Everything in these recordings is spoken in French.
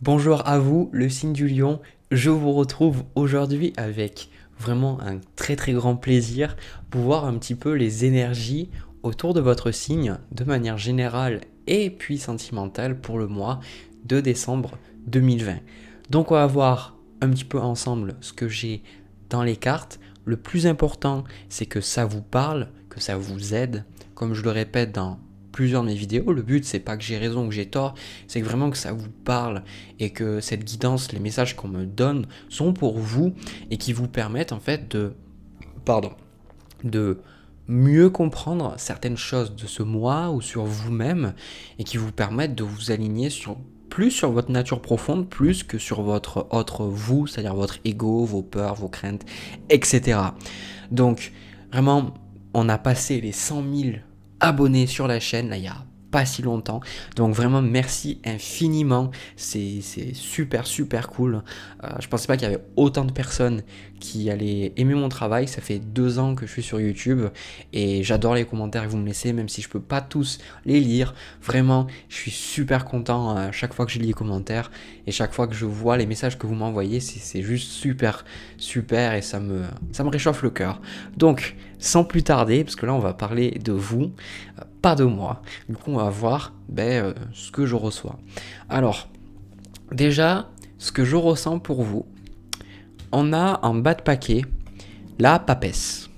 Bonjour à vous, le signe du lion. Je vous retrouve aujourd'hui avec vraiment un très très grand plaisir pour voir un petit peu les énergies autour de votre signe de manière générale et puis sentimentale pour le mois de décembre 2020. Donc on va voir un petit peu ensemble ce que j'ai dans les cartes. Le plus important, c'est que ça vous parle, que ça vous aide. Comme je le répète dans plusieurs de mes vidéos, le but c'est pas que j'ai raison ou que j'ai tort, c'est vraiment que ça vous parle et que cette guidance, les messages qu'on me donne sont pour vous et qui vous permettent en fait pardon, de mieux comprendre certaines choses de ce mois ou sur vous-même et qui vous permettent de vous aligner plus sur votre nature profonde, plus que sur votre autre vous, c'est-à-dire votre ego, vos peurs, vos craintes, etc. Donc, vraiment, on a passé les 100 000 abonnés sur la chaîne, là, il y a pas si longtemps. Donc vraiment merci infiniment, c'est super super cool. Je pensais pas qu'il y avait autant de personnes qui allaient aimer mon travail. Ça fait 2 ans que je suis sur YouTube et j'adore les commentaires que vous me laissez, même si je peux pas tous les lire. Vraiment, je suis super content à chaque fois que je lis les commentaires et chaque fois que je vois les messages que vous m'envoyez, c'est juste super super et ça me réchauffe le cœur. Donc sans plus tarder, parce que là on va parler de vous, pas de moi. Du coup, on va voir ce que je reçois. Alors, déjà, ce que je ressens pour vous, on a en bas de paquet la papesse.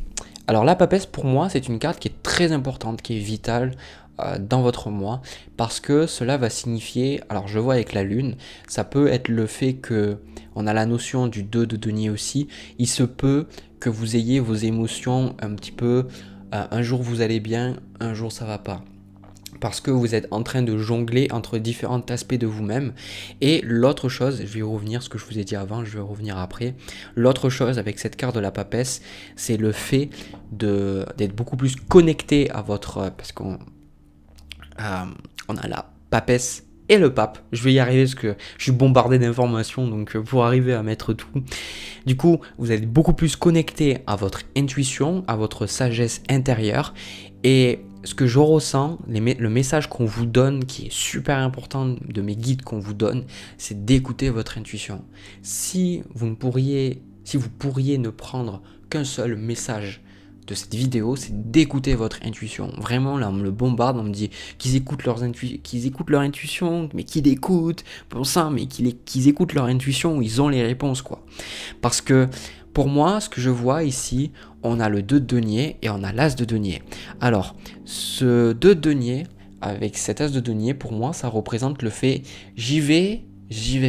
Alors, la papesse, pour moi, c'est une carte qui est très importante, qui est vitale dans votre mois, parce que cela va signifier, alors je vois avec la lune, ça peut être le fait que on a la notion du 2 de denier aussi, il se peut que vous ayez vos émotions un petit peu, un jour vous allez bien, un jour ça va pas parce que vous êtes en train de jongler entre différents aspects de vous-même. Et l'autre chose, je vais revenir, ce que je vous ai dit avant, je vais revenir après. L'autre chose avec cette carte de la papesse, c'est le fait d'être beaucoup plus connecté à votre... Parce qu'on on a la papesse et le pape. Je vais y arriver parce que je suis bombardé d'informations, donc pour arriver à mettre tout. Du coup, vous êtes beaucoup plus connecté à votre intuition, à votre sagesse intérieure. Et ce que je ressens, le message qu'on vous donne, qui est super important de mes guides qu'on vous donne, c'est d'écouter votre intuition. Si vous pourriez ne prendre qu'un seul message de cette vidéo, c'est d'écouter votre intuition. Vraiment, là, on me le bombarde, on me dit qu'ils écoutent leur intuition, mais qu'ils écoutent, pour ça, mais qu'ils écoutent leur intuition, ils ont les réponses, quoi. Parce que, pour moi, ce que je vois ici, on a le 2 de denier et on a l'as de denier. Alors, ce 2 de denier, avec cet as de denier, pour moi, ça représente le fait j'y vais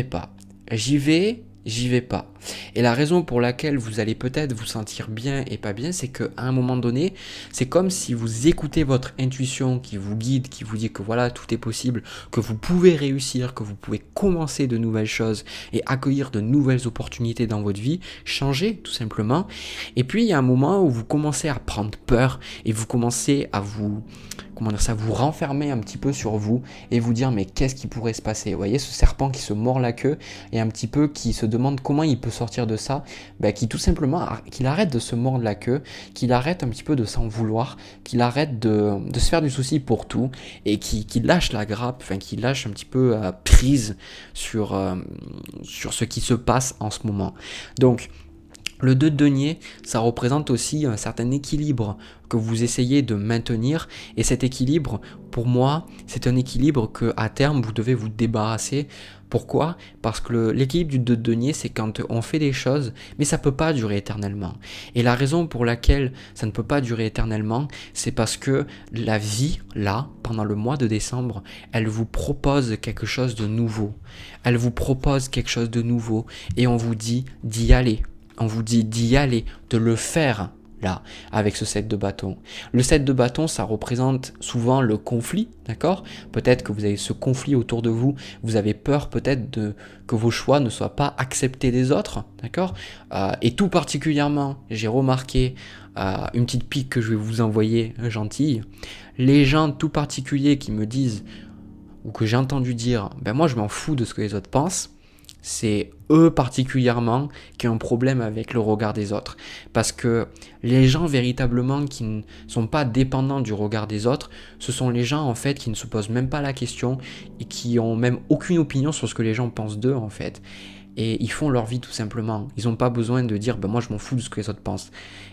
pas. J'y vais pas. Et la raison pour laquelle vous allez peut-être vous sentir bien et pas bien, c'est qu'à un moment donné, c'est comme si vous écoutez votre intuition qui vous guide, qui vous dit que voilà, tout est possible, que vous pouvez réussir, que vous pouvez commencer de nouvelles choses et accueillir de nouvelles opportunités dans votre vie, changer tout simplement. Et puis il y a un moment où vous commencez à prendre peur et vous commencez à vous renfermer un petit peu sur vous et vous dire mais qu'est-ce qui pourrait se passer? Vous voyez ce serpent qui se mord la queue et un petit peu qui se demande comment il peut sortir de ça, qui tout simplement qu'il arrête de se mordre la queue, qu'il arrête un petit peu de s'en vouloir, qu'il arrête de se faire du souci pour tout et qu'il lâche la grappe, enfin qu'il lâche un petit peu prise sur ce qui se passe en ce moment. Donc le 2 de denier, ça représente aussi un certain équilibre que vous essayez de maintenir. Et cet équilibre, pour moi, c'est un équilibre que à terme, vous devez vous débarrasser. Pourquoi? Parce que l'équilibre du 2 de denier, c'est quand on fait des choses, mais ça ne peut pas durer éternellement. Et la raison pour laquelle ça ne peut pas durer éternellement, c'est parce que la vie, là, pendant le mois de décembre, elle vous propose quelque chose de nouveau. Elle vous propose quelque chose de nouveau et on vous dit d'y aller. On vous dit d'y aller, de le faire là, avec ce 7 de bâton. Le 7 de bâton, ça représente souvent le conflit, d'accord? Peut-être que vous avez ce conflit autour de vous, vous avez peur peut-être que vos choix ne soient pas acceptés des autres, d'accord? Et tout particulièrement, j'ai remarqué une petite pique que je vais vous envoyer, gentille, les gens tout particuliers qui me disent, ou que j'ai entendu dire, ben moi je m'en fous de ce que les autres pensent, c'est eux particulièrement qui ont un problème avec le regard des autres. Parce que les gens véritablement qui ne sont pas dépendants du regard des autres, ce sont les gens en fait qui ne se posent même pas la question et qui ont même aucune opinion sur ce que les gens pensent d'eux en fait. Et ils font leur vie tout simplement. Ils n'ont pas besoin de dire moi je m'en fous de ce que les autres pensent.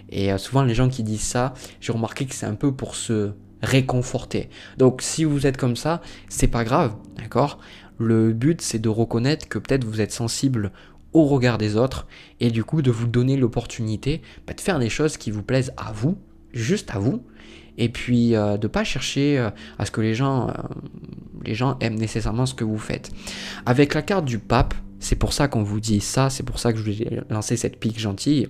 Et souvent les gens qui disent ça, j'ai remarqué que c'est un peu pour se réconforter. Donc si vous êtes comme ça, c'est pas grave, d'accord ? Le but c'est de reconnaître que peut-être vous êtes sensible au regard des autres et du coup de vous donner l'opportunité de faire des choses qui vous plaisent à vous, juste à vous, et puis de ne pas chercher à ce que les gens aiment nécessairement ce que vous faites. Avec la carte du pape, c'est pour ça qu'on vous dit ça, c'est pour ça que je vous ai lancé cette pique gentille,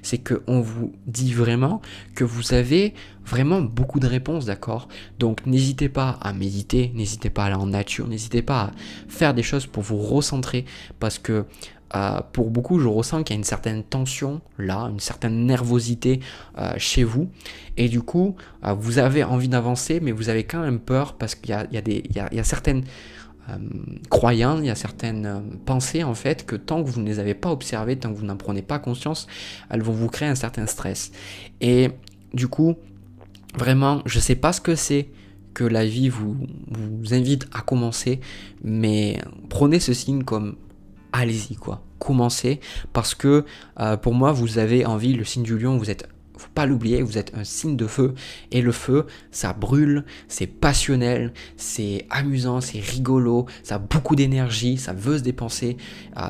c'est qu'on vous dit vraiment que vous avez vraiment beaucoup de réponses, d'accord ? Donc n'hésitez pas à méditer, n'hésitez pas à aller en nature, n'hésitez pas à faire des choses pour vous recentrer, parce que pour beaucoup, je ressens qu'il y a une certaine tension là, une certaine nervosité chez vous, et du coup, vous avez envie d'avancer, mais vous avez quand même peur, parce qu'il y a certaines croyances, il y a certaines pensées en fait que tant que vous ne les avez pas observées, tant que vous n'en prenez pas conscience, elles vont vous créer un certain stress. Et du coup, vraiment, je sais pas ce que c'est que la vie vous invite à commencer, mais prenez ce signe comme allez-y quoi, commencez, parce que pour moi vous avez envie, le signe du lion, vous êtes, faut pas l'oublier, vous êtes un signe de feu, et le feu, ça brûle, c'est passionnel, c'est amusant, c'est rigolo, ça a beaucoup d'énergie, ça veut se dépenser,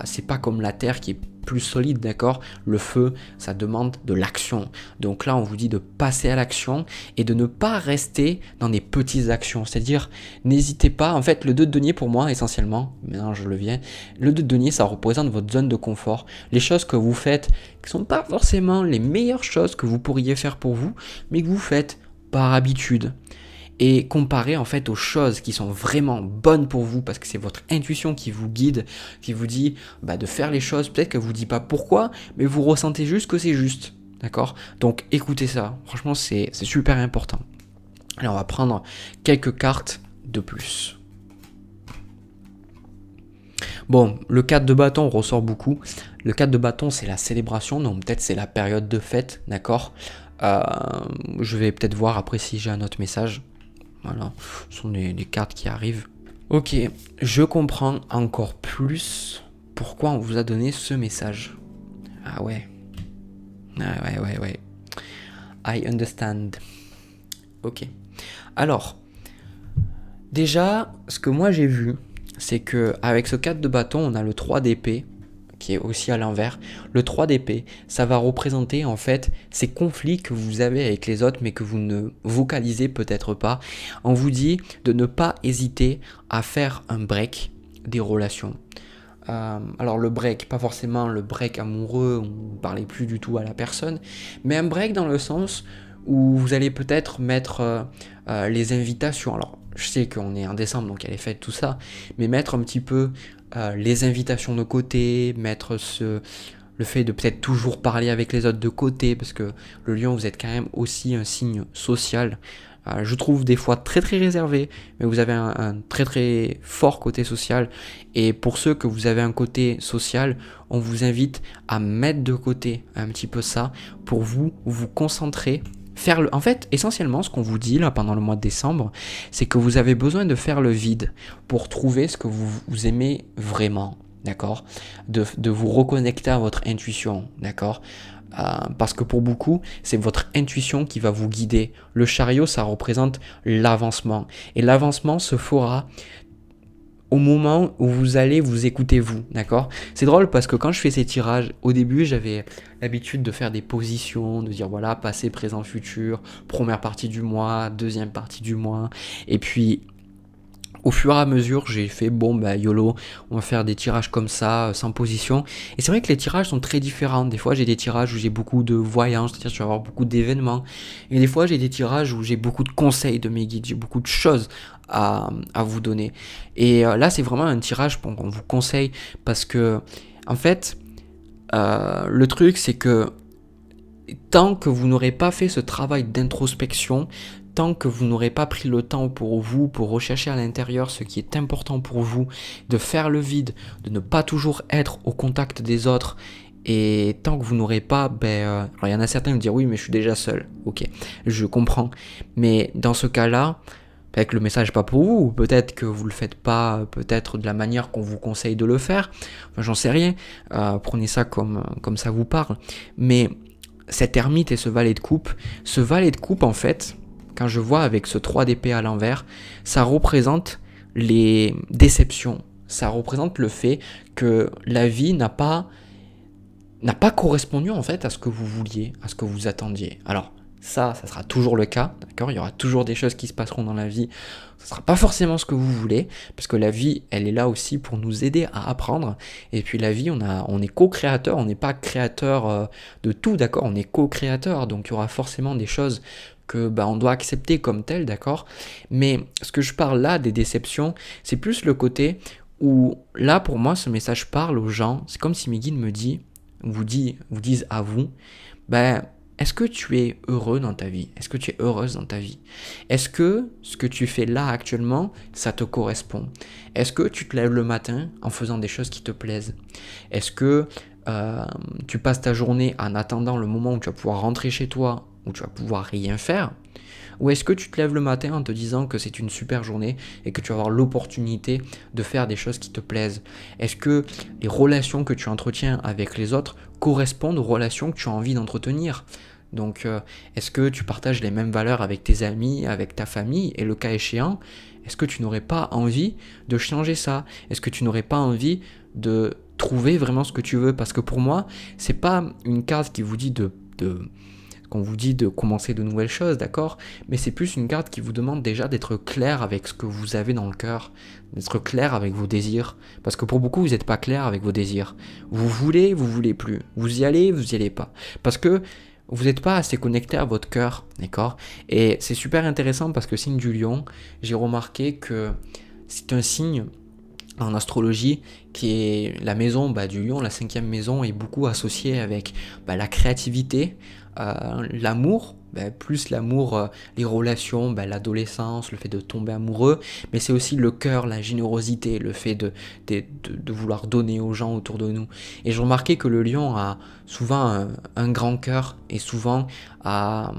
c'est pas comme la terre qui est plus solide, d'accord ? Le feu, ça demande de l'action. Donc là, on vous dit de passer à l'action et de ne pas rester dans des petites actions. C'est-à-dire, n'hésitez pas, en fait, le 2 de denier pour moi, essentiellement, maintenant je le viens, le 2 de denier, ça représente votre zone de confort. Les choses que vous faites, qui sont pas forcément les meilleures choses que vous pourriez faire pour vous, mais que vous faites par habitude. Et comparez en fait aux choses qui sont vraiment bonnes pour vous, parce que c'est votre intuition qui vous guide, qui vous dit de faire les choses, peut-être qu'elle vous dit pas pourquoi, mais vous ressentez juste que c'est juste, d'accord ? Donc écoutez ça, franchement c'est super important. Allez, on va prendre quelques cartes de plus. Bon, le 4 de bâton ressort beaucoup. Le 4 de bâton, c'est la célébration, donc peut-être c'est la période de fête, d'accord ? Je vais peut-être voir après si j'ai un autre message. Voilà, ce sont des cartes qui arrivent. Ok, je comprends encore plus pourquoi on vous a donné ce message. Ah ouais. Ouais. I understand. Ok. Alors, déjà, ce que moi j'ai vu, c'est que avec ce 4 de bâton, on a le 3 d'épée, qui est aussi à l'envers. Le 3 d'épée, ça va représenter en fait ces conflits que vous avez avec les autres, mais que vous ne vocalisez peut-être pas. On vous dit de ne pas hésiter à faire un break des relations. Alors le break, pas forcément le break amoureux, où vous ne parlez plus du tout à la personne, mais un break dans le sens où vous allez peut-être mettre les invitations. Alors je sais qu'on est en décembre, donc il y a les fêtes, tout ça, mais mettre un petit peu les invitations de côté, mettre le fait de peut-être toujours parler avec les autres de côté, parce que le lion, vous êtes quand même aussi un signe social. Je trouve des fois très très réservé, mais vous avez un très très fort côté social. Et pour ceux que vous avez un côté social, on vous invite à mettre de côté un petit peu ça pour vous concentrer. En fait, essentiellement, ce qu'on vous dit là pendant le mois de décembre, c'est que vous avez besoin de faire le vide pour trouver ce que vous aimez vraiment, d'accord ? De vous reconnecter à votre intuition, d'accord ? Parce que pour beaucoup, c'est votre intuition qui va vous guider. Le chariot, ça représente l'avancement. Et l'avancement se fera au moment où vous allez vous écouter vous, d'accord ? C'est drôle parce que quand je fais ces tirages, au début, j'avais l'habitude de faire des positions, de dire voilà, passé, présent, futur, première partie du mois, deuxième partie du mois, et puis au fur et à mesure, j'ai fait YOLO, on va faire des tirages comme ça, sans position. Et c'est vrai que les tirages sont très différents. Des fois, j'ai des tirages où j'ai beaucoup de voyances, c'est-à-dire que je vais avoir beaucoup d'événements. Et des fois, j'ai des tirages où j'ai beaucoup de conseils de mes guides, j'ai beaucoup de choses à vous donner. Et là, c'est vraiment un tirage qu'on vous conseille parce que, en fait, le truc, c'est que tant que vous n'aurez pas fait ce travail d'introspection, tant que vous n'aurez pas pris le temps pour vous, pour rechercher à l'intérieur ce qui est important pour vous, de faire le vide, de ne pas toujours être au contact des autres, et tant que vous n'aurez pas, alors il y en a certains qui me disent oui mais je suis déjà seul, ok, je comprends, mais dans ce cas-là, peut-être que le message n'est pas pour vous, ou peut-être que vous ne le faites pas peut-être de la manière qu'on vous conseille de le faire, enfin, j'en sais rien, prenez ça comme ça vous parle, mais cet ermite et ce valet de coupe en fait, quand je vois avec ce 3 d'épée à l'envers, ça représente les déceptions, ça représente le fait que la vie n'a pas correspondu en fait à ce que vous vouliez, à ce que vous attendiez. Alors ça sera toujours le cas, d'accord ? Il y aura toujours des choses qui se passeront dans la vie. Ce ne sera pas forcément ce que vous voulez, parce que la vie, elle est là aussi pour nous aider à apprendre. Et puis la vie, on est co-créateur, on n'est pas créateur de tout, d'accord ? On est co-créateur, donc il y aura forcément des choses que on doit accepter comme telles, d'accord ? Mais ce que je parle là, des déceptions, c'est plus le côté où, là pour moi, ce message parle aux gens. C'est comme si mes guides vous disent à vous, est-ce que tu es heureux dans ta vie ? Est-ce que tu es heureuse dans ta vie ? Est-ce que ce que tu fais là actuellement, ça te correspond ? Est-ce que tu te lèves le matin en faisant des choses qui te plaisent ? Est-ce que tu passes ta journée en attendant le moment où tu vas pouvoir rentrer chez toi, où tu vas pouvoir rien faire ? Ou est-ce que tu te lèves le matin en te disant que c'est une super journée et que tu vas avoir l'opportunité de faire des choses qui te plaisent ? Est-ce que les relations que tu entretiens avec les autres correspondent aux relations que tu as envie d'entretenir ? Donc, est-ce que tu partages les mêmes valeurs avec tes amis, avec ta famille ? Et le cas échéant, est-ce que tu n'aurais pas envie de changer ça ? Est-ce que tu n'aurais pas envie de trouver vraiment ce que tu veux ? Parce que pour moi, c'est pas une carte qui vous dit qu'on vous dit de commencer de nouvelles choses, d'accord ? Mais c'est plus une carte qui vous demande déjà d'être clair avec ce que vous avez dans le cœur, d'être clair avec vos désirs. Parce que pour beaucoup, vous n'êtes pas clair avec vos désirs. Vous voulez plus. Vous y allez pas. Parce que vous n'êtes pas assez connecté à votre cœur, d'accord ? Et c'est super intéressant parce que signe du lion, j'ai remarqué que c'est un signe en astrologie qui est la maison du lion, la 5e maison, est beaucoup associée avec la créativité, l'amour, plus l'amour, les relations, l'adolescence, le fait de tomber amoureux, mais c'est aussi le cœur, la générosité, le fait de vouloir donner aux gens autour de nous. Et je remarquais que le lion a souvent un grand cœur, et souvent a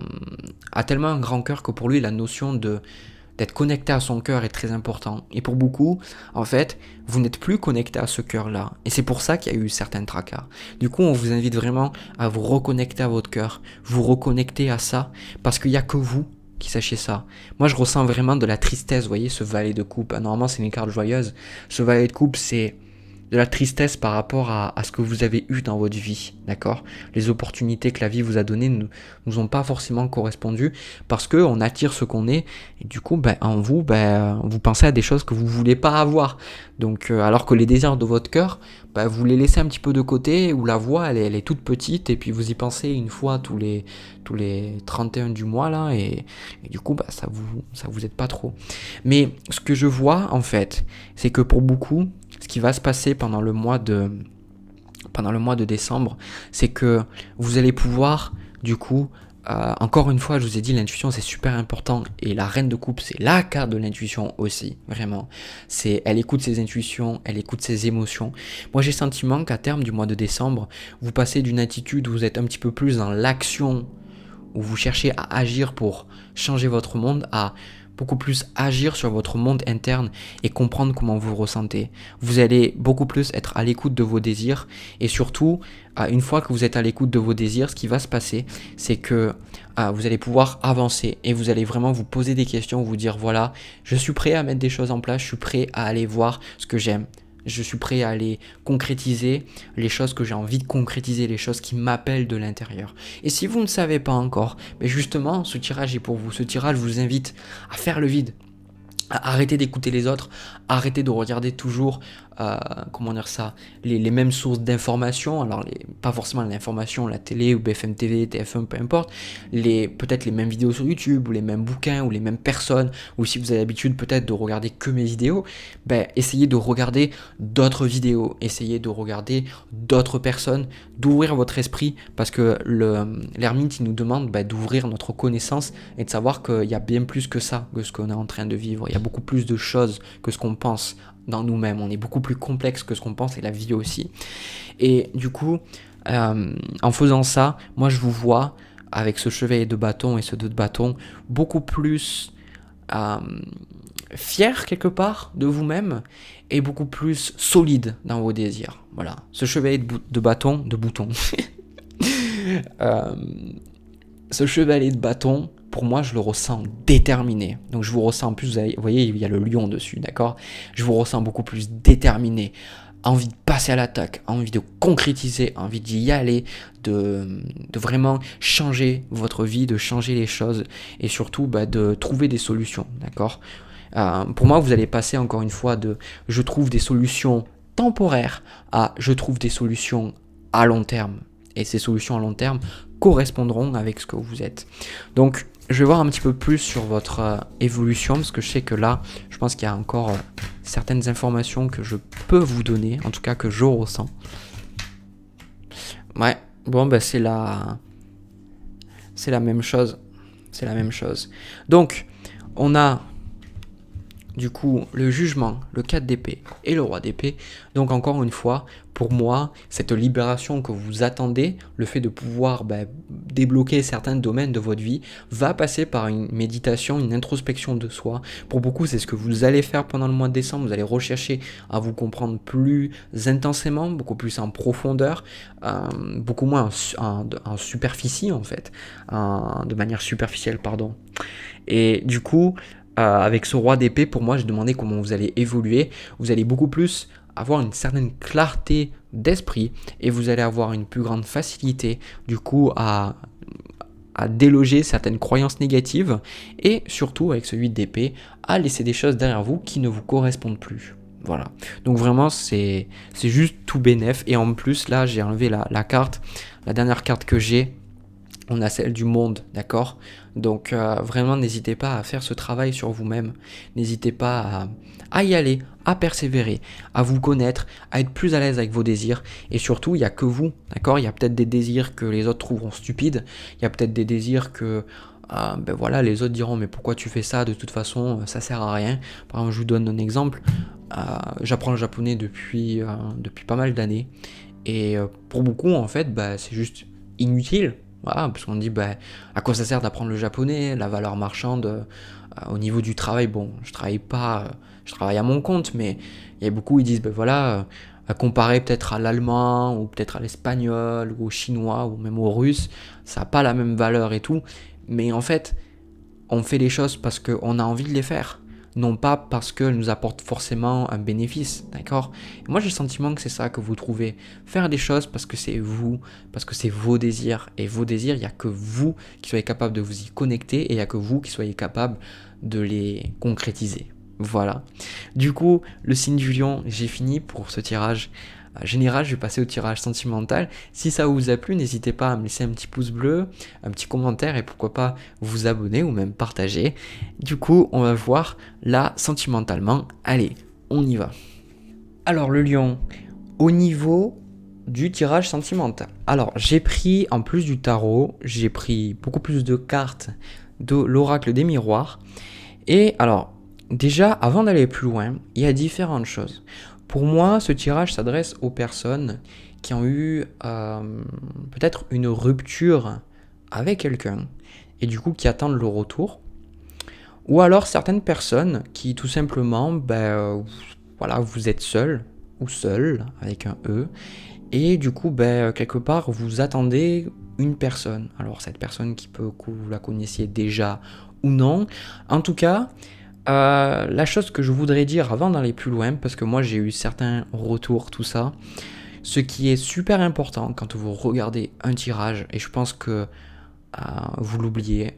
tellement un grand cœur que pour lui la notion d'être connecté à son cœur est très important. Et pour beaucoup, en fait, vous n'êtes plus connecté à ce cœur-là. Et c'est pour ça qu'il y a eu certains tracas. Du coup, on vous invite vraiment à vous reconnecter à votre cœur, vous reconnecter à ça, parce qu'il n'y a que vous qui sachiez ça. Moi, je ressens vraiment de la tristesse, vous voyez, ce valet de coupe. Normalement, c'est une carte joyeuse. Ce valet de coupe, c'est de la tristesse par rapport à ce que vous avez eu dans votre vie, d'accord ? Les opportunités que la vie vous a données ne nous ont pas forcément correspondu parce qu'on attire ce qu'on est et du coup, en vous, vous pensez à des choses que vous voulez pas avoir. Donc, alors que les désirs de votre cœur, vous les laissez un petit peu de côté où la voix, elle est toute petite et puis vous y pensez une fois tous les 31 du mois là et du coup, ça vous aide pas trop. Mais ce que je vois en fait, c'est que pour beaucoup, ce qui va se passer pendant le mois de décembre, c'est que vous allez pouvoir, du coup, encore une fois, je vous ai dit, l'intuition, c'est super important. Et la reine de coupe, c'est la carte de l'intuition aussi, vraiment. Elle écoute ses intuitions, elle écoute ses émotions. Moi, j'ai le sentiment qu'à terme du mois de décembre, vous passez d'une attitude où vous êtes un petit peu plus dans l'action, où vous cherchez à agir pour changer votre monde, à beaucoup plus agir sur votre monde interne et comprendre comment vous ressentez. Vous allez beaucoup plus être à l'écoute de vos désirs et surtout, une fois que vous êtes à l'écoute de vos désirs, ce qui va se passer, c'est que vous allez pouvoir avancer et vous allez vraiment vous poser des questions, vous dire voilà, je suis prêt à mettre des choses en place, je suis prêt à aller voir ce que j'aime. Je suis prêt à aller concrétiser les choses que j'ai envie de concrétiser, les choses qui m'appellent de l'intérieur. Et si vous ne savez pas encore, mais justement, ce tirage est pour vous. Ce tirage vous invite à faire le vide, Arrêtez d'écouter les autres, arrêtez de regarder toujours, comment dire ça, les mêmes sources d'informations, alors pas forcément l'information, la télé ou BFM TV, TF1, peu importe, peut-être les mêmes vidéos sur YouTube, ou les mêmes bouquins, ou les mêmes personnes, ou si vous avez l'habitude peut-être de regarder que mes vidéos, essayez de regarder d'autres vidéos, essayez de regarder d'autres personnes, d'ouvrir votre esprit, parce que l'ermite il nous demande d'ouvrir notre connaissance et de savoir qu'il y a bien plus que ça, que ce qu'on est en train de vivre. Il y a beaucoup plus de choses que ce qu'on pense dans nous-mêmes. On est beaucoup plus complexe que ce qu'on pense et la vie aussi. Et du coup, en faisant ça, moi je vous vois avec ce chevalier de bâton et ce 2 de bâton beaucoup plus fier quelque part de vous-même et beaucoup plus solide dans vos désirs. Voilà, ce chevalier de bâton, de bouton. Ce chevalier de bâton, pour moi, je le ressens déterminé. Donc je vous ressens en plus, vous voyez, il y a le lion dessus, d'accord? Je vous ressens beaucoup plus déterminé, envie de passer à l'attaque, envie de concrétiser, envie d'y aller, de vraiment changer votre vie, de changer les choses et surtout de trouver des solutions, d'accord? Pour moi, vous allez passer encore une fois de je trouve des solutions temporaires à je trouve des solutions à long terme. Et ces solutions à long terme correspondront avec ce que vous êtes. Donc, je vais voir un petit peu plus sur votre évolution, parce que je sais que là, je pense qu'il y a encore certaines informations que je peux vous donner, en tout cas que je ressens. Ouais, bon, c'est la même chose. C'est la même chose. Donc, on a du coup le jugement, le 4 d'épée et le roi d'épée. Donc encore une fois, pour moi, cette libération que vous attendez, le fait de pouvoir débloquer certains domaines de votre vie, va passer par une méditation, une introspection de soi. Pour beaucoup, c'est ce que vous allez faire pendant le mois de décembre. Vous allez rechercher à vous comprendre plus intensément, beaucoup plus en profondeur, beaucoup moins en superficie en fait, de manière superficielle, pardon. Et du coup, avec ce roi d'épée, pour moi, j'ai demandé comment vous allez évoluer. Vous allez beaucoup plus avoir une certaine clarté d'esprit et vous allez avoir une plus grande facilité du coup à déloger certaines croyances négatives et surtout avec ce 8 d'épée à laisser des choses derrière vous qui ne vous correspondent plus. Voilà, donc vraiment c'est juste tout bénef et en plus là j'ai enlevé la carte, la dernière carte que j'ai. On a celle du monde, d'accord? Donc vraiment n'hésitez pas à faire ce travail sur vous-même, n'hésitez pas à y aller, à persévérer, à vous connaître, à être plus à l'aise avec vos désirs et surtout il n'y a que vous, d'accord? Il y a peut-être des désirs que les autres trouveront stupides, il y a peut-être des désirs que les autres diront mais pourquoi tu fais ça, de toute façon ça sert à rien. Par exemple je vous donne un exemple, j'apprends le japonais depuis pas mal d'années et pour beaucoup en fait c'est juste inutile. Voilà, parce qu'on dit à quoi ça sert d'apprendre le japonais, la valeur marchande au niveau du travail. Bon, je travaille à mon compte, mais il y a beaucoup qui disent à comparer peut-être à l'allemand ou peut-être à l'espagnol ou au chinois ou même au russe, ça n'a pas la même valeur et tout. Mais en fait, on fait les choses parce qu'on a envie de les faire, non pas parce qu'elles nous apportent forcément un bénéfice, d'accord? Et moi j'ai le sentiment que c'est ça que vous trouvez, faire des choses parce que c'est vous, parce que c'est vos désirs, et vos désirs, il n'y a que vous qui soyez capable de vous y connecter, et il n'y a que vous qui soyez capable de les concrétiser. Voilà. Du coup, le signe du lion, j'ai fini pour ce tirage général, je vais passer au tirage sentimental. Si ça vous a plu, n'hésitez pas à me laisser un petit pouce bleu, un petit commentaire et pourquoi pas vous abonner ou même partager. Du coup, on va voir là sentimentalement. Allez, on y va. Alors le lion, au niveau du tirage sentimental. Alors j'ai pris, en plus du tarot, j'ai pris beaucoup plus de cartes de l'oracle des miroirs. Et alors, déjà, avant d'aller plus loin, il y a différentes choses. Pour moi, ce tirage s'adresse aux personnes qui ont eu peut-être une rupture avec quelqu'un et du coup qui attendent le retour. Ou alors certaines personnes qui tout simplement, vous êtes seul ou seul avec un E et du coup, quelque part, vous attendez une personne. Alors cette personne que vous la connaissiez déjà ou non. En tout cas, la chose que je voudrais dire avant d'aller plus loin, parce que moi j'ai eu certains retours, tout ça, ce qui est super important quand vous regardez un tirage, et je pense que vous l'oubliez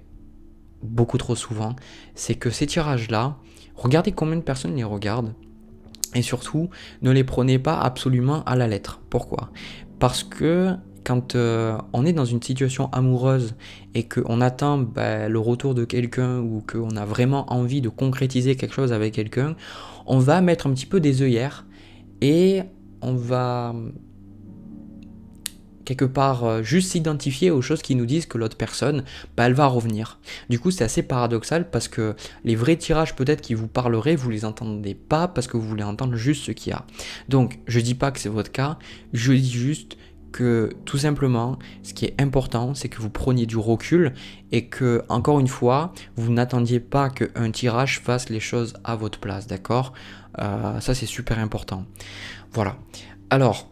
beaucoup trop souvent, c'est que ces tirages-là, regardez combien de personnes les regardent. Et surtout, ne les prenez pas absolument à la lettre. Pourquoi? Parce que quand on est dans une situation amoureuse et qu'on attend le retour de quelqu'un ou qu'on a vraiment envie de concrétiser quelque chose avec quelqu'un, on va mettre un petit peu des œillères et on va quelque part juste s'identifier aux choses qui nous disent que l'autre personne, elle va revenir. Du coup, c'est assez paradoxal parce que les vrais tirages peut-être qui vous parleraient, vous les entendez pas parce que vous voulez entendre juste ce qu'il y a. Donc, je dis pas que c'est votre cas, je dis juste que tout simplement, ce qui est important, c'est que vous preniez du recul et que, encore une fois, vous n'attendiez pas qu'un tirage fasse les choses à votre place, d'accord? Ça, c'est super important. Voilà. Alors,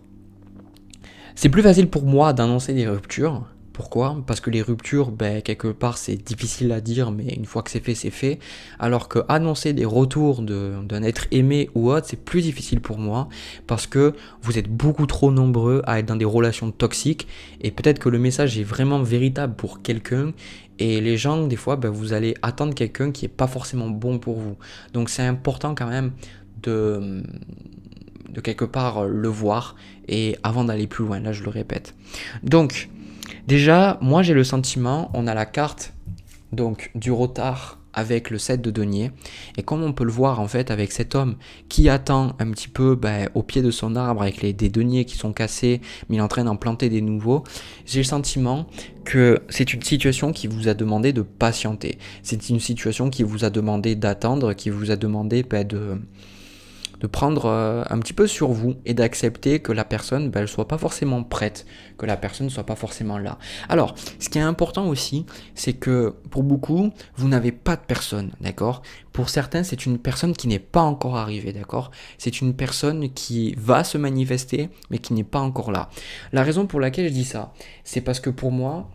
c'est plus facile pour moi d'annoncer des ruptures. Pourquoi? Parce que les ruptures, quelque part, c'est difficile à dire, mais une fois que c'est fait, c'est fait. Alors que annoncer des retours d'un être aimé ou autre, c'est plus difficile pour moi, parce que vous êtes beaucoup trop nombreux à être dans des relations toxiques, et peut-être que le message est vraiment véritable pour quelqu'un, et les gens, des fois, vous allez attendre quelqu'un qui n'est pas forcément bon pour vous. Donc c'est important quand même de quelque part le voir et avant d'aller plus loin, là je le répète. Donc déjà, moi j'ai le sentiment, on a la carte donc du retard avec le 7 de denier, et comme on peut le voir en fait avec cet homme qui attend un petit peu au pied de son arbre avec des deniers qui sont cassés, mais il est en train d'en planter des nouveaux, j'ai le sentiment que c'est une situation qui vous a demandé de patienter, c'est une situation qui vous a demandé d'attendre, qui vous a demandé de prendre un petit peu sur vous et d'accepter que la personne elle soit pas forcément prête, que la personne ne soit pas forcément là. Alors, ce qui est important aussi, c'est que pour beaucoup, vous n'avez pas de personne, d'accord? Pour certains, c'est une personne qui n'est pas encore arrivée, d'accord? C'est une personne qui va se manifester, mais qui n'est pas encore là. La raison pour laquelle je dis ça, c'est parce que pour moi,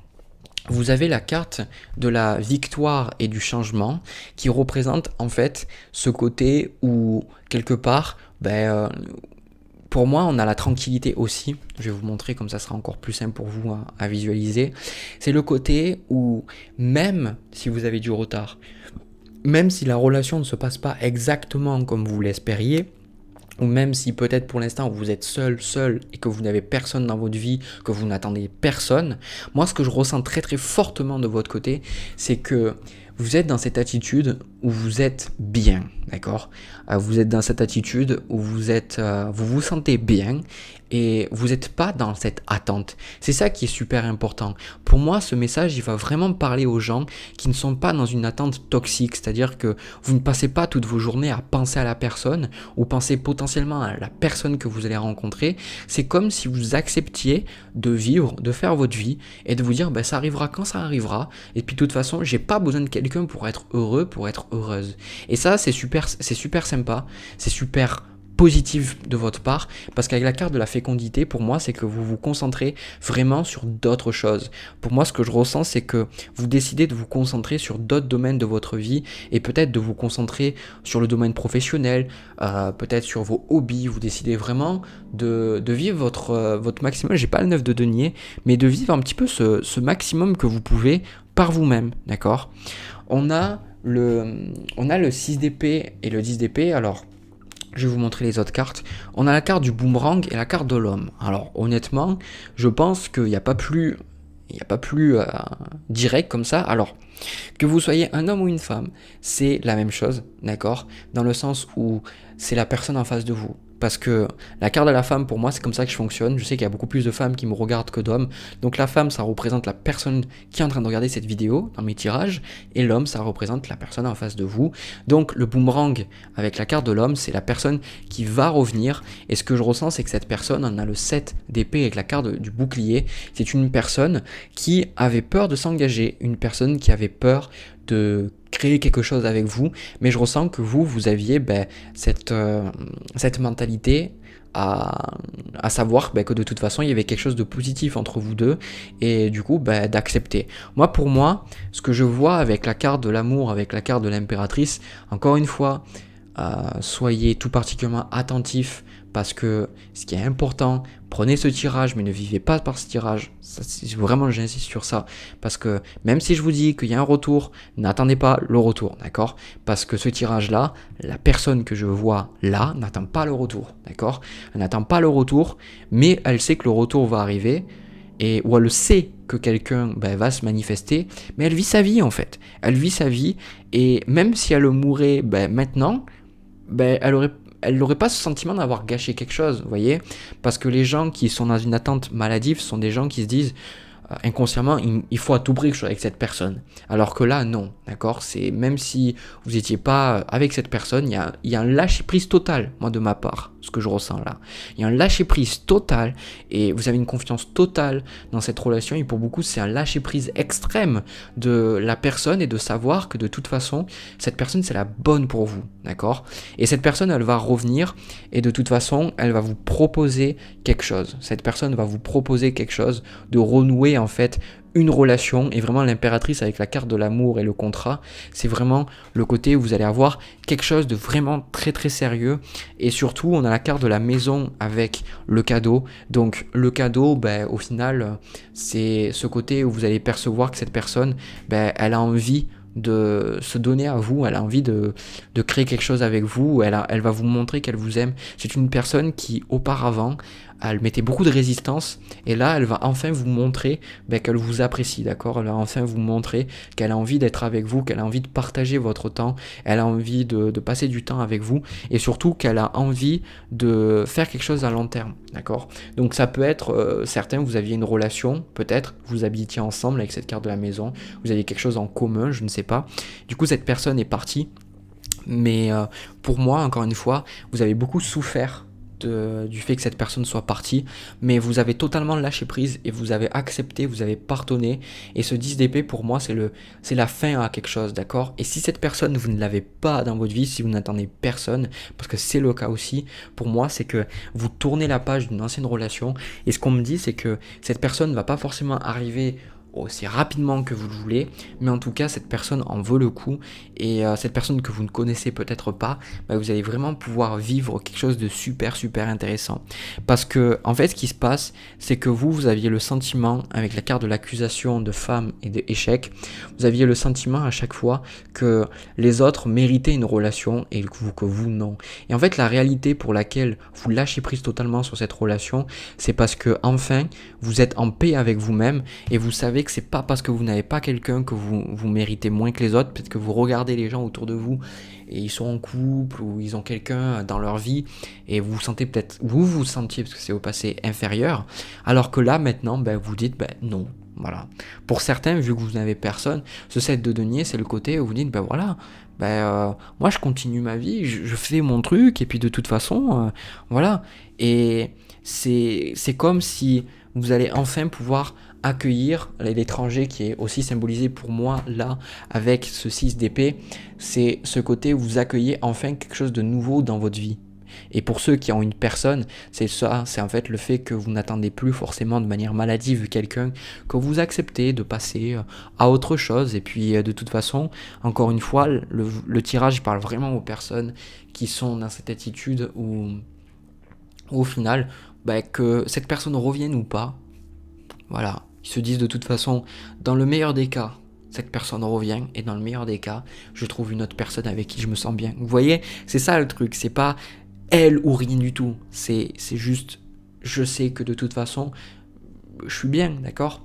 vous avez la carte de la victoire et du changement qui représente en fait ce côté où quelque part, pour moi on a la tranquillité aussi, je vais vous montrer comme ça sera encore plus simple pour vous à visualiser, c'est le côté où même si vous avez du retard, même si la relation ne se passe pas exactement comme vous l'espériez, ou même si peut-être pour l'instant vous êtes seul et que vous n'avez personne dans votre vie, que vous n'attendez personne, moi ce que je ressens très très fortement de votre côté, c'est que vous êtes dans cette attitude où vous êtes bien, d'accord? Vous êtes dans cette attitude où vous vous sentez bien et vous n'êtes pas dans cette attente. C'est ça qui est super important. Pour moi, ce message, il va vraiment parler aux gens qui ne sont pas dans une attente toxique, c'est-à-dire que vous ne passez pas toutes vos journées à penser à la personne ou penser potentiellement à la personne que vous allez rencontrer. C'est comme si vous acceptiez de vivre, de faire votre vie et de vous dire ça arrivera quand ça arrivera et puis de toute façon, j'ai pas besoin de quelqu'un pour être heureux, pour être heureuse. Et ça, c'est super sympa, c'est super positif de votre part, parce qu'avec la carte de la fécondité, pour moi, c'est que vous vous concentrez vraiment sur d'autres choses. Pour moi, ce que je ressens, c'est que vous décidez de vous concentrer sur d'autres domaines de votre vie, et peut-être de vous concentrer sur le domaine professionnel, peut-être sur vos hobbies, vous décidez vraiment de vivre votre maximum, j'ai pas le 9 de denier, mais de vivre un petit peu ce maximum que vous pouvez par vous-même, d'accord? On a le 6 d'épée et le 10 d'épée, alors je vais vous montrer les autres cartes. On a la carte du boomerang et la carte de l'homme. Alors honnêtement, je pense qu'il n'y a pas plus direct comme ça. Alors, que vous soyez un homme ou une femme, c'est la même chose, d'accord? Dans le sens où c'est la personne en face de vous. Parce que la carte de la femme, pour moi, c'est comme ça que je fonctionne. Je sais qu'il y a beaucoup plus de femmes qui me regardent que d'hommes. Donc la femme, ça représente la personne qui est en train de regarder cette vidéo dans mes tirages. Et l'homme, ça représente la personne en face de vous. Donc le boomerang avec la carte de l'homme, c'est la personne qui va revenir. Et ce que je ressens, c'est que cette personne, on a le 7 d'épée avec la carte du bouclier. C'est une personne qui avait peur de s'engager. Une personne qui avait peur de créer quelque chose avec vous, mais je ressens que vous aviez cette mentalité à savoir que de toute façon il y avait quelque chose de positif entre vous deux et du coup d'accepter. Pour moi, ce que je vois avec la carte de l'amour, avec la carte de l'impératrice, encore une fois, soyez tout particulièrement attentifs Parce que ce qui est important, prenez ce tirage, mais ne vivez pas par ce tirage. Ça, vraiment, j'insiste sur ça. Parce que même si je vous dis qu'il y a un retour, n'attendez pas le retour, d'accord? Parce que ce tirage-là, la personne que je vois là n'attend pas le retour, d'accord? Elle n'attend pas le retour, mais elle sait que le retour va arriver, ou elle sait que quelqu'un va se manifester, mais elle vit sa vie en fait. Elle vit sa vie, et même si elle mourait maintenant, elle n'aurait pas ce sentiment d'avoir gâché quelque chose, vous voyez? Parce que les gens qui sont dans une attente maladive sont des gens qui se disent inconsciemment, il faut à tout prix que je sois avec cette personne. Alors que là, non, d'accord? C'est même si vous n'étiez pas avec cette personne, il y a un lâcher-prise total, moi de ma part, ce que je ressens là. Il y a un lâcher-prise total et vous avez une confiance totale dans cette relation et pour beaucoup, c'est un lâcher-prise extrême de la personne et de savoir que de toute façon, cette personne, c'est la bonne pour vous, d'accord? Et cette personne, elle va revenir et de toute façon, elle va vous proposer quelque chose. Cette personne va vous proposer quelque chose de renouer en fait une relation et vraiment l'impératrice avec la carte de l'amour et le contrat, c'est vraiment le côté où vous allez avoir quelque chose de vraiment très très sérieux et surtout on a la carte de la maison avec le cadeau. Donc le cadeau, au final, c'est ce côté où vous allez percevoir que cette personne, elle a envie de se donner à vous, elle a envie de créer quelque chose avec vous, elle va vous montrer qu'elle vous aime. C'est une personne qui auparavant, elle mettait beaucoup de résistance et là elle va enfin vous montrer qu'elle vous apprécie, d'accord? Elle va enfin vous montrer qu'elle a envie d'être avec vous, qu'elle a envie de partager votre temps, elle a envie de passer du temps avec vous et surtout qu'elle a envie de faire quelque chose à long terme, d'accord? Donc ça peut être, certains, vous aviez une relation, peut-être, vous habitiez ensemble avec cette carte de la maison, vous aviez quelque chose en commun, je ne sais pas. Du coup cette personne est partie, mais pour moi, encore une fois, vous avez beaucoup souffert du fait que cette personne soit partie, mais vous avez totalement lâché prise et vous avez accepté, vous avez pardonné. Et ce 10 d'épée, pour moi, c'est la fin à quelque chose, d'accord? Et si cette personne, vous ne l'avez pas dans votre vie, si vous n'attendez personne, parce que c'est le cas aussi, pour moi, c'est que vous tournez la page d'une ancienne relation. Et ce qu'on me dit, c'est que cette personne ne va pas forcément arriver aussi rapidement que vous le voulez, mais en tout cas cette personne en vaut le coup et cette personne que vous ne connaissez peut-être pas, vous allez vraiment pouvoir vivre quelque chose de super intéressant parce que en fait ce qui se passe c'est que vous aviez le sentiment avec la carte de l'accusation de femme et d'échec, vous aviez le sentiment à chaque fois que les autres méritaient une relation et que vous non. Et en fait la réalité pour laquelle vous lâchez prise totalement sur cette relation, c'est parce que enfin vous êtes en paix avec vous-même et vous savez que c'est pas parce que vous n'avez pas quelqu'un que vous méritez moins que les autres. Peut-être que vous regardez les gens autour de vous et ils sont en couple ou ils ont quelqu'un dans leur vie et vous sentez peut-être, vous sentiez parce que c'est au passé inférieur, alors que là maintenant vous dites non. Voilà. Pour certains, vu que vous n'avez personne, ce 7 de denier, c'est le côté où vous dites moi je continue ma vie, je fais mon truc et puis de toute façon voilà. Et c'est comme si vous allez enfin pouvoir accueillir l'étranger qui est aussi symbolisé pour moi là avec ce 6 d'épée. C'est ce côté où vous accueillez enfin quelque chose de nouveau dans votre vie. Et pour ceux qui ont une personne, c'est ça, c'est en fait le fait que vous n'attendez plus forcément de manière maladive quelqu'un, que vous acceptez de passer à autre chose. Et puis de toute façon, encore une fois, le tirage parle vraiment aux personnes qui sont dans cette attitude où au final, que cette personne revienne ou pas, voilà, ils se disent de toute façon, dans le meilleur des cas, cette personne revient, et dans le meilleur des cas, je trouve une autre personne avec qui je me sens bien. Vous voyez, c'est ça le truc, c'est pas elle ou rien du tout, c'est juste, je sais que de toute façon, je suis bien, d'accord?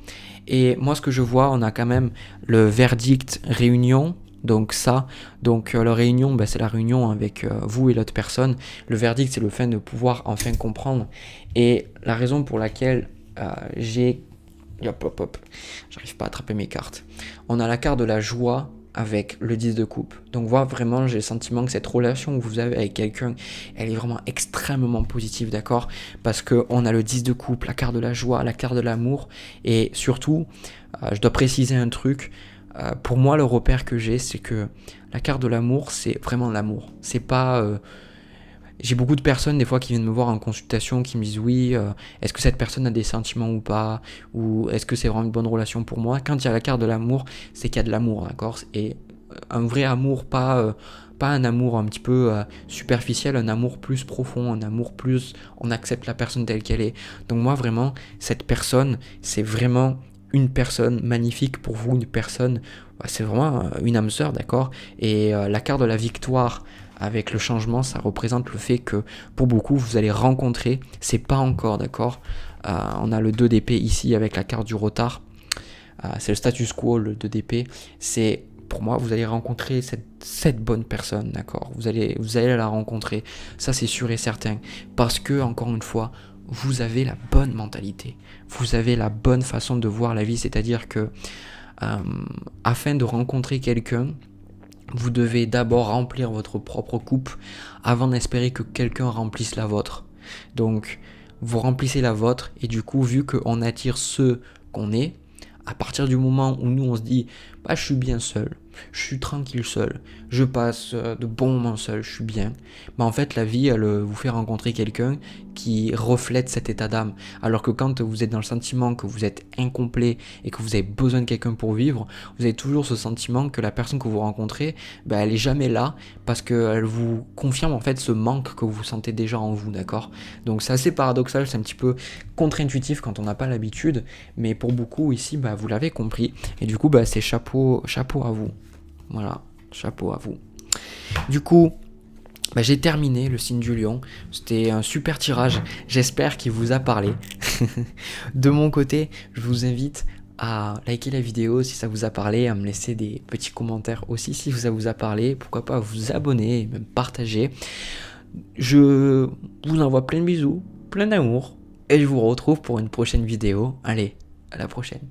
Et moi ce que je vois, on a quand même le verdict réunion, donc la réunion, c'est la réunion avec vous et l'autre personne. Le verdict, c'est le fait de pouvoir enfin comprendre. Et la raison pour laquelle j'arrive pas à attraper mes cartes. On a la carte de la joie avec le 10 de coupe. Donc voilà, vraiment, j'ai le sentiment que cette relation que vous avez avec quelqu'un, elle est vraiment extrêmement positive, d'accord? Parce qu'on a le 10 de coupe, la carte de la joie, la carte de l'amour. Et surtout, je dois préciser un truc. Pour moi, le repère que j'ai, c'est que la carte de l'amour, c'est vraiment l'amour. C'est pas... J'ai beaucoup de personnes des fois qui viennent me voir en consultation qui me disent oui, est-ce que cette personne a des sentiments ou pas, ou est-ce que c'est vraiment une bonne relation pour moi. Quand il y a la carte de l'amour, c'est qu'il y a de l'amour, d'accord? Et un vrai amour, pas pas un amour un petit peu superficiel, un amour plus profond, un amour plus, on accepte la personne telle qu'elle est. Donc moi vraiment, cette personne, c'est vraiment une personne magnifique pour vous, une personne, c'est vraiment une âme sœur, d'accord. Et la carte de la victoire avec le changement, ça représente le fait que pour beaucoup, vous allez rencontrer, c'est pas encore, d'accord. On a le 2 d'épée ici avec la carte du retard. C'est le status quo, le 2 d'épée. C'est, pour moi, vous allez rencontrer cette bonne personne, d'accord. Vous allez la rencontrer, ça c'est sûr et certain. Parce que, encore une fois, vous avez la bonne mentalité. Vous avez la bonne façon de voir la vie, c'est-à-dire que afin de rencontrer quelqu'un, vous devez d'abord remplir votre propre coupe avant d'espérer que quelqu'un remplisse la vôtre. Donc, vous remplissez la vôtre et du coup, vu qu'on attire ceux qu'on est, à partir du moment où nous on se dit bah, je suis bien seul, je suis tranquille seul, je passe de bons moments seul, je suis bien, bah, en fait la vie elle vous fait rencontrer quelqu'un qui reflète cet état d'âme. Alors que quand vous êtes dans le sentiment que vous êtes incomplet et que vous avez besoin de quelqu'un pour vivre, vous avez toujours ce sentiment que la personne que vous rencontrez, bah, elle est jamais là parce qu'elle vous confirme en fait ce manque que vous sentez déjà en vous, d'accord. Donc c'est assez paradoxal, c'est un petit peu contre-intuitif quand on n'a pas l'habitude, mais pour beaucoup ici, bah, vous l'avez compris, et du coup bah, c'est chapeau à vous. Voilà, chapeau à vous. Du coup, bah, j'ai terminé le signe du lion. C'était un super tirage. J'espère qu'il vous a parlé. De mon côté, je vous invite à liker la vidéo si ça vous a parlé, à me laisser des petits commentaires aussi si ça vous a parlé. Pourquoi pas vous abonner et même partager. Je vous envoie plein de bisous, plein d'amour. Et je vous retrouve pour une prochaine vidéo. Allez, à la prochaine.